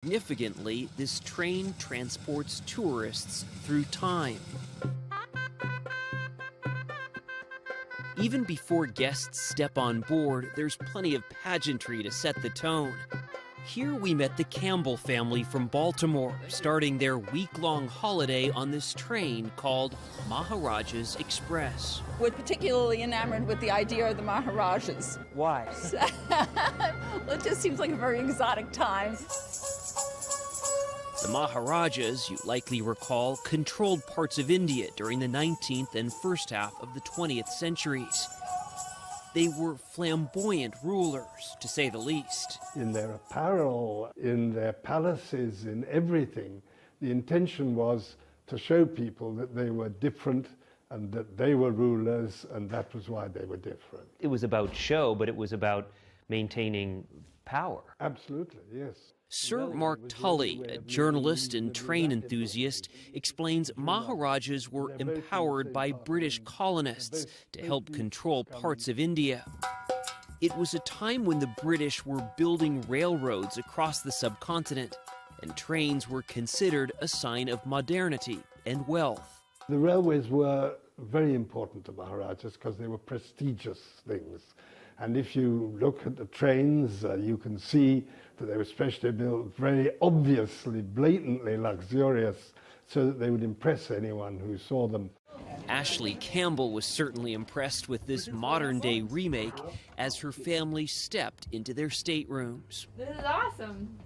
Significantly, this train transports tourists through time. Even before guests step on board, there's plenty of pageantry to set the tone. Here we met the Campbell family from Baltimore, starting their week-long holiday on this train called Maharaja's Express. We're particularly enamored with the idea of the Maharajas. Why? Well, it just seems like a very exotic time. The Maharajas, you likely recall, controlled parts of India during the 19th and first half of the 20th centuries. They were flamboyant rulers, to say the least. In their apparel, in their palaces, in everything, the intention was to show people that they were different and that they were rulers, and that was why they were different. It was about show, but it was about maintaining power. Absolutely, yes. Sir Mark Tully, a journalist and train enthusiast, explains Maharajas were empowered by British colonists to help control parts of India. It was a time when the British were building railroads across the subcontinent, and trains were considered a sign of modernity and wealth. The railways were very important to Maharajas because they were prestigious things. And if you look at the trains, you can see that they were specially built, very obviously, blatantly luxurious, so that they would impress anyone who saw them. Ashley Campbell was certainly impressed with this modern-day remake as her family stepped into their staterooms. This is awesome.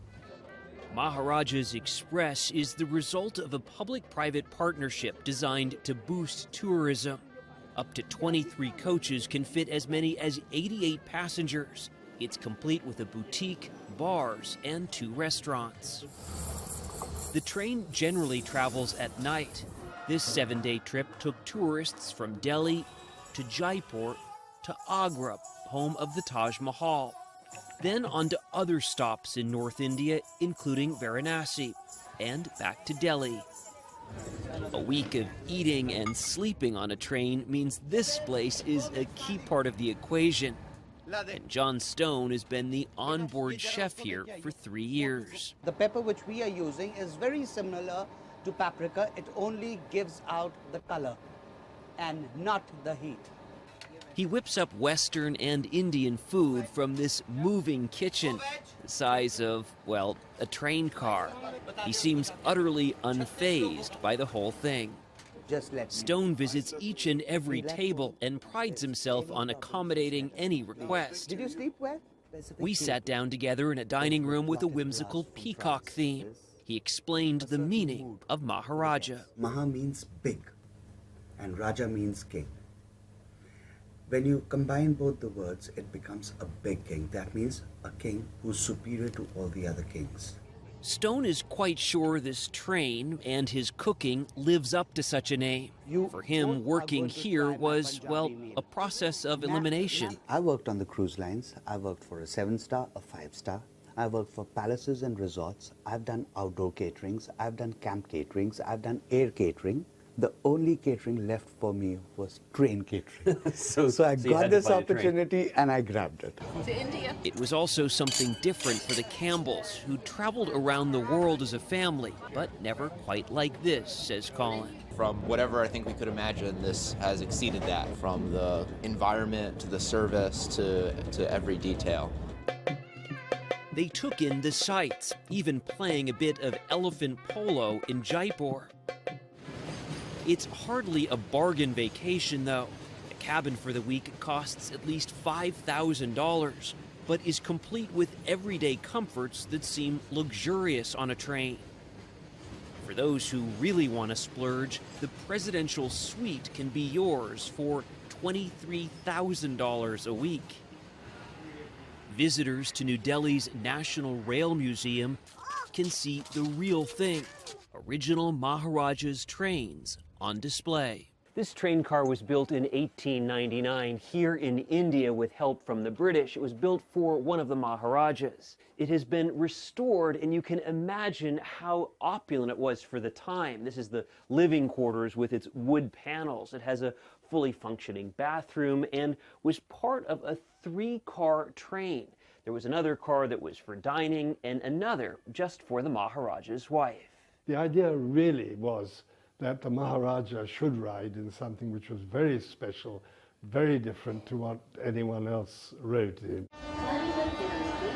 Maharaja's Express is the result of a public-private partnership designed to boost tourism. Up to 23 coaches can fit as many as 88 passengers. It's complete with a boutique, bars, and 2 restaurants. The train generally travels at night. This 7-day trip took tourists from Delhi to Jaipur to Agra, home of the Taj Mahal. Then on to other stops in North India, including Varanasi, and back to Delhi. A week of eating and sleeping on a train means this place is a key part of the equation. And John Stone has been the onboard chef here for 3 years. The pepper which we are using is very similar to paprika. It only gives out the color and not the heat. He whips up Western and Indian food from this moving kitchen, the size of, well, a train car. He seems utterly unfazed by the whole thing. Stone visits each and every table and prides himself on accommodating any request. Did you sleep well? We sat down together in a dining room with a whimsical peacock theme. He explained the meaning of Maharaja. Maha means big and Raja means king. When you combine both the words, it becomes a big king. That means a king who's superior to all the other kings. Stone is quite sure this train and his cooking lives up to such a name. For him, working here was, well, a process of elimination. I worked on the cruise lines. I worked for a 7-star, a 5-star. I worked for palaces and resorts. I've done outdoor caterings. I've done camp caterings. I've done air catering. The only catering left for me was train catering. so I got this opportunity and I grabbed it. To India. It was also something different for the Campbells, who traveled around the world as a family, but never quite like this, says Colin. From whatever I think we could imagine, this has exceeded that, from the environment to the service to every detail. They took in the sights, even playing a bit of elephant polo in Jaipur. It's hardly a bargain vacation, though. A cabin for the week costs at least $5,000, but is complete with everyday comforts that seem luxurious on a train. For those who really want to splurge, the presidential suite can be yours for $23,000 a week. Visitors to New Delhi's National Rail Museum can see the real thing, original Maharaja's trains on display. This train car was built in 1899 here in India with help from the British. It was built for one of the Maharajas. It has been restored, and you can imagine how opulent it was for the time. This is the living quarters with its wood panels. It has a fully functioning bathroom and was part of a 3-car train There was another car that was for dining, and another just for the Maharaja's wife. The idea really was that the Maharaja should ride in something which was very special, very different to what anyone else rode in.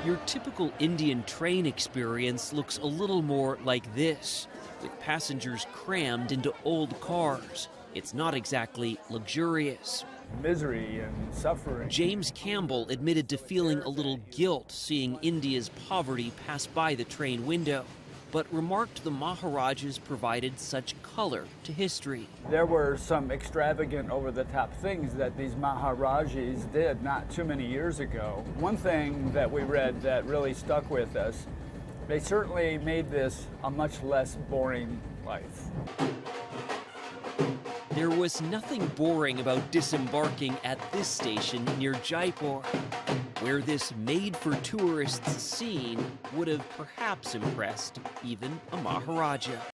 Your typical Indian train experience looks a little more like this, with passengers crammed into old cars. It's not exactly luxurious. Misery and suffering. James Campbell admitted to feeling a little guilt seeing India's poverty pass by the train window, but remarked the Maharajas provided such color to history. There were some extravagant, over-the-top things that these Maharajas did not too many years ago. One thing that we read that really stuck with us, they certainly made this a much less boring life. There was nothing boring about disembarking at this station near Jaipur, where this made-for-tourists scene would have perhaps impressed even a Maharaja.